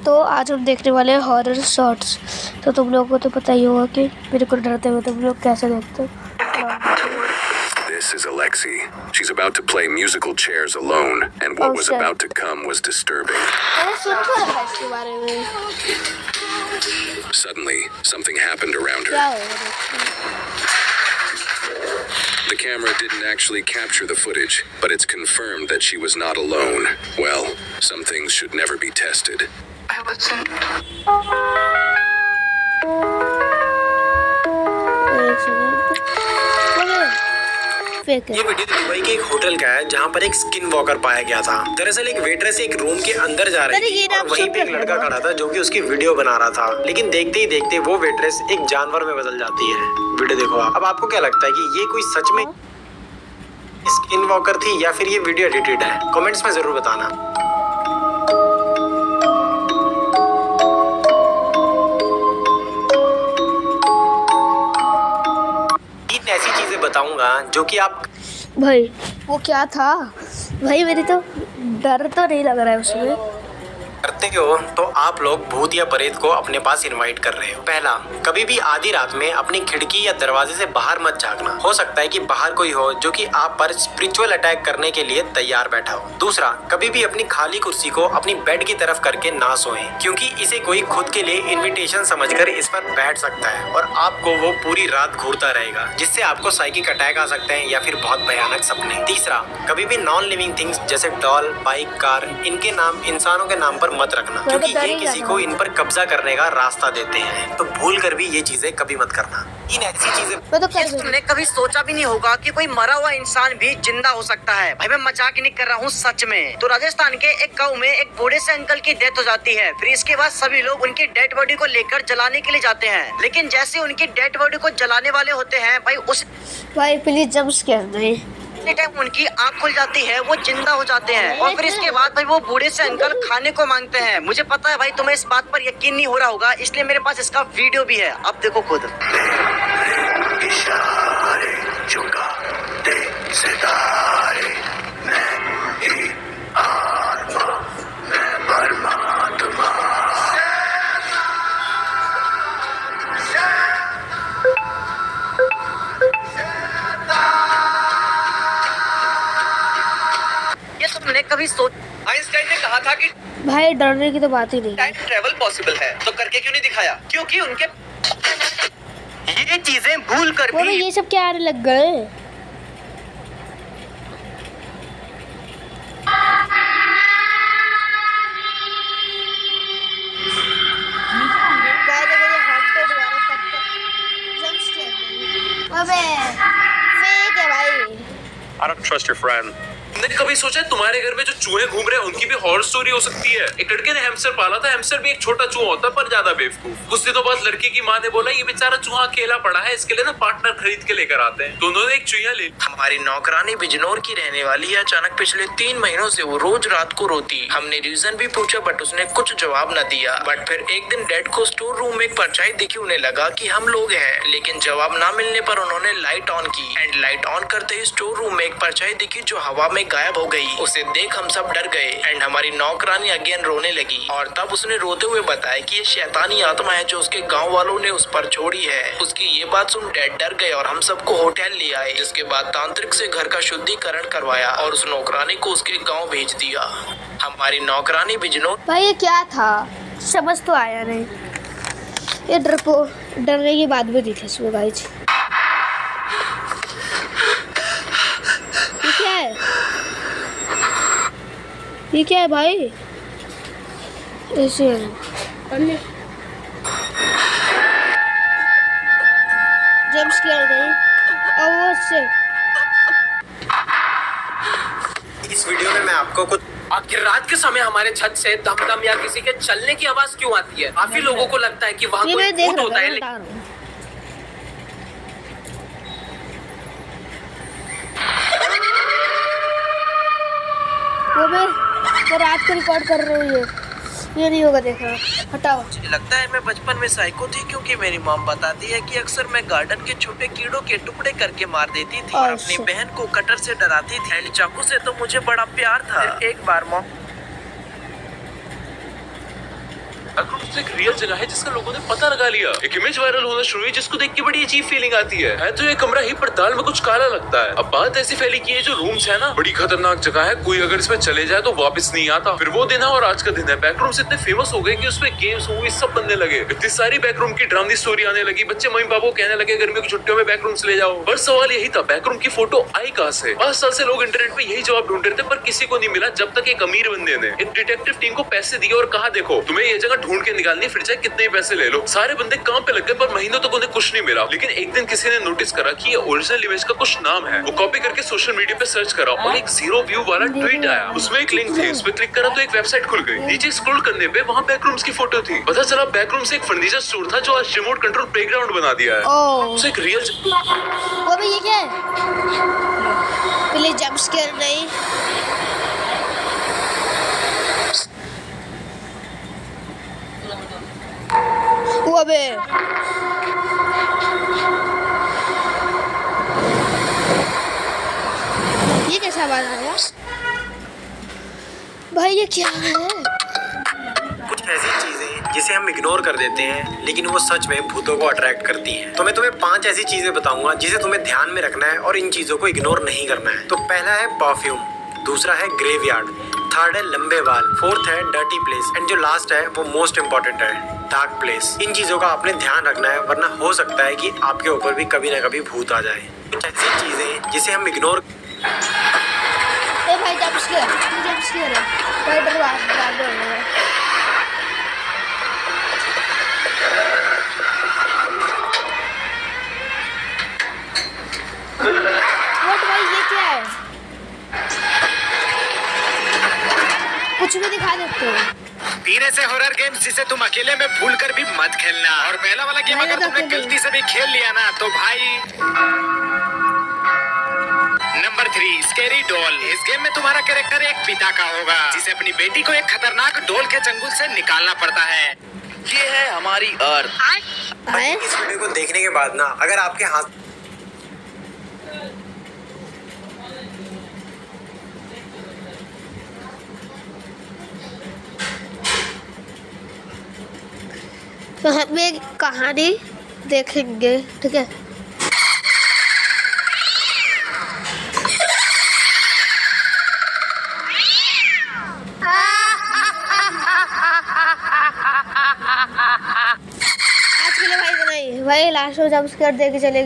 तो आज हम देखने वाले हैं हॉरर शॉर्ट्स। तो तुम लोगों को तो पता ही होगा कि मेरे को डरते हुए तुम लोग कैसे देखते हो। This is Alexi. She's about to play musical chairs alone, and what was about to come was disturbing. Suddenly, something happened around her. The camera didn't actually capture the footage, but it's confirmed that she was not alone. Well, some things should never be tested. I wasn't. ये video Dubai के एक hotel का है जहाँ पर एक skin walker पाया गया था। दरअसल एक वेट्रेस एक रूम के अंदर जा रही थी और वहीं पे एक लड़का खड़ा था जो कि उसकी वीडियो बना रहा था, लेकिन देखते ही देखते वो वेट्रेस एक जानवर में बदल जाती है। वीडियो देखो आप। अब आपको क्या लगता है कि ये कोई सच में स्किन वॉकर थी या फिर ये वीडियो एडिटेड है? कमेंट्स में जरूर बताना। ऐसी चीजें बताऊंगा जो कि आप भाई वो क्या था भाई, मेरी तो डर तो नहीं लग रहा है उसमें। करते हो तो आप लोग भूत या प्रेत को अपने पास इनवाइट कर रहे हो। पहला, कभी भी आधी रात में अपनी खिड़की या दरवाजे से बाहर मत झांकना। हो सकता है कि बाहर कोई हो जो कि आप पर स्पिरिचुअल अटैक करने के लिए तैयार बैठा हो। दूसरा, कभी भी अपनी खाली कुर्सी को अपनी बेड की तरफ करके ना सोएं, क्योंकि इसे कोई खुद के लिए इन्विटेशन समझकर इस पर बैठ सकता है और आपको वो पूरी रात घूरता रहेगा, जिससे आपको साइकिक अटैक आ सकते हैं या फिर बहुत भयानक सपने। तीसरा, कभी भी नॉन लिविंग थिंग्स जैसे डॉल, बाइक, कार, इनके नाम इंसानों के नाम पर मत रखना, क्योंकि ये किसी को इन पर कब्जा करने का रास्ता देते हैं। तो भूल कर भी ये चीजें कभी मत करना। इन ऐसी चीजें तुमने कभी सोचा भी नहीं होगा कि कोई मरा हुआ इंसान भी जिंदा हो सकता है। भाई मैं मजाक नहीं कर रहा हूँ, सच में। तो राजस्थान के एक गांव में एक बूढ़े से अंकल की डेथ हो जाती है। फिर इसके बाद सभी लोग उनकी डेड बॉडी को लेकर जलाने के लिए जाते हैं, लेकिन जैसे उनकी डेड बॉडी को जलाने वाले होते हैं भाई प्लीज जंप स्केयर नहीं। टाइम उनकी आंख खुल जाती है, वो जिंदा हो जाते हैं। और फिर इसके बाद भाई वो बूढ़े से अंकल खाने को मांगते हैं। मुझे पता है भाई तुम्हें इस बात पर यकीन नहीं हो रहा होगा, इसलिए मेरे पास इसका वीडियो भी है, अब देखो खुद। तुमने कभी आइंस्टाइन ने कहा था कि भाई डरने की तो बात ही नहीं। टाइम ट्रेवल पॉसिबल है, तो करके क्यों नहीं दिखाया? क्योंकि उनके ये चीजें भूल कर भी ये सब क्या आने लग गए। I don't trust your friend. तुमने कभी सोचा है तुम्हारे घर में जो चूहे घूम रहे हैं उनकी भी हॉरर स्टोरी हो सकती है? एक लड़के ने हैमस्टर पाला था। हैमस्टर भी एक छोटा चूहा होता है पर ज्यादा बेवकूफ। कुछ दिनों बाद लड़के की माँ ने बोला ये बेचारा चूहा अकेला पड़ा है, इसके लिए ना पार्टनर खरीद के लेकर आते हैं। तो उन्होंने एक चूहा ले। हमारी नौकरानी बिजनौर की रहने वाली है। अचानक पिछले 3 महीनों से वो रोज रात को रोती। हमने रीजन भी पूछा बट उसने कुछ जवाब न दिया। बट फिर एक दिन डैड को स्टोर रूम में एक परछाई दिखी। उन्हें लगा कि हम लोग हैं, लेकिन जवाब ना मिलने पर उन्होंने लाइट ऑन की एंड लाइट ऑन करते ही स्टोर रूम में एक परछाई दिखी जो हवा में गायब हो गई। उसे देख हम सब डर गए एंड हमारी नौकरानी अगेन रोने लगी और तब उसने रोते हुए बताया कि ये शैतानी आत्मा है जो उसके गांव वालों ने उस पर छोड़ी है। उसकी ये बात सुन डैड डर गए और हम सबको होटल ले आए, जिसके बाद तांत्रिक से घर का शुद्धिकरण करवाया और उस नौकरानी को उसके गाँव भेज दिया। हमारी नौकरानी बिजनौर। भाई ये क्या था समझ तो आया नहीं। ये डरने की बात भी थी इसमें भाई जी। ये क्या है? ये क्या है भाई? ऐसे जंप स्केयर नहीं। इस वीडियो में मैं आपको कुछ आखिर रात के समय हमारे छत से धम-धम या किसी के चलने की आवाज क्यों आती है? काफी लोगों को लगता है कि वहाँ कोई भूत होता है। वो रात को रिकॉर्ड कर रहे हो, ये नहीं होगा, देखो हटाओ। मुझे लगता है मैं बचपन में साइको थी, क्योंकि मेरी मॉम बताती है कि अक्सर मैं गार्डन के छोटे कीड़ों के टुकड़े करके मार देती थी और अपनी बहन को कटर से डराती थी एंड चाकू से तो मुझे बड़ा प्यार था। एक बार मॉम बैकरूम्स एक रियल जगह है जिसका लोगों ने पता लगा लिया। एक इमेज वायरल होना शुरू हुई जिसको देख के बड़ी अजीब फीलिंग आती है तो ये कमरा ही पर दाल में कुछ काला लगता है। अब बात ऐसी फैली की है जो रूम्स है ना बड़ी खतरनाक जगह है, कोई अगर इसमें चले जाए तो वापस नहीं आता। फिर वो दिन है और आज का दिन है। बैकरूम्स इतने फेमस हो गए कि उसमें गेम्स मूवीज सब बनने लगे। इतनी सारी बैकरूम की ड्रामनी स्टोरी आने लगी। बच्चे मम्मी पापा को कहने लगे गर्मियों की छुट्टियों में बैकरूम्स ले जाओ। पर सवाल यही था बैकरूम की फोटो आई कहां से? 5 साल से लोग इंटरनेट पे यही जवाब ढूंढ रहे थे पर किसी को नहीं मिला जब तक एक अमीर बंदे ने एक डिटेक्टिव टीम को पैसे दिए और कहा देखो तुम्हें ये जगह ढूंढ के निकालनी, फिर चाहे कितने पैसे ले लो। सारे बंदे काम पे लग गए पर महीनों तक उन्हें कुछ नहीं मिला। लेकिन एक दिन किसी ने नोटिस करा कि ये ओरिजिनल इमेज का कुछ नाम है। वो कॉपी करके सोशल मीडिया पे सर्च करा और एक 0 व्यू वाला ट्वीट आया। उसमें एक लिंक थी, उस पर क्लिक करा तो एक वेबसाइट खुल गई। नीचे स्क्रॉल करने पे वहाँ बैकरूम्स की फोटो थी। पता चला बैकरूम्स एक फर्नीचर स्टोर था जो आज रिमोट कंट्रोल प्लेग्राउंड बना दिया है। ओह एक रियल वो भी ये क्या है? प्लीज जंप स्केयर नहीं। वो बे ये कैसा बना है भाई? ये क्या है? कुछ ऐसी चीजें जिसे हम इग्नोर कर देते हैं लेकिन वो सच में भूतों को अट्रैक्ट करती हैं। तो मैं तुम्हें 5 ऐसी चीजें बताऊंगा जिसे तुम्हें ध्यान में रखना है और इन चीजों को इग्नोर नहीं करना है। तो पहला है परफ्यूम, दूसरा है ग्रेवयार्ड, थर्ड है लंबे बाल, फोर्थ है डर्टी प्लेस एंड जो लास्ट है वो मोस्ट इम्पोर्टेंट है डार्क प्लेस। इन चीजों का आपने ध्यान रखना है वरना हो सकता है कि आपके ऊपर भी कभी ना कभी भूत आ जाए। कुछ ऐसी चीजें जिसे हम इग्नोर ए भाई जंप स्केयर है भाई, डरवा दो। व्हाट भाई ये क्या है? कुछ भी दिखा देते हो। तीन ऐसे हॉरर गेम्स जिसे तुम अकेले में भूलकर भी मत खेलना। और पहला वाला गेम अगर तुमने गलती से भी खेल लिया ना तो भाई नंबर 3 स्कैरी डॉल। इस गेम में तुम्हारा कैरेक्टर एक पिता का होगा जिसे अपनी बेटी को एक खतरनाक डॉल के चंगुल से निकालना पड़ता है। ये है हमारी अर्थ। इस वीडियो को देखने के बाद ना अगर आपके हाथ तो हम एक कहानी देखेंगे, ठीक है? आज के लिए भाई इतना ही। भाई लास्ट में जंप स्केयर दे के चले गए।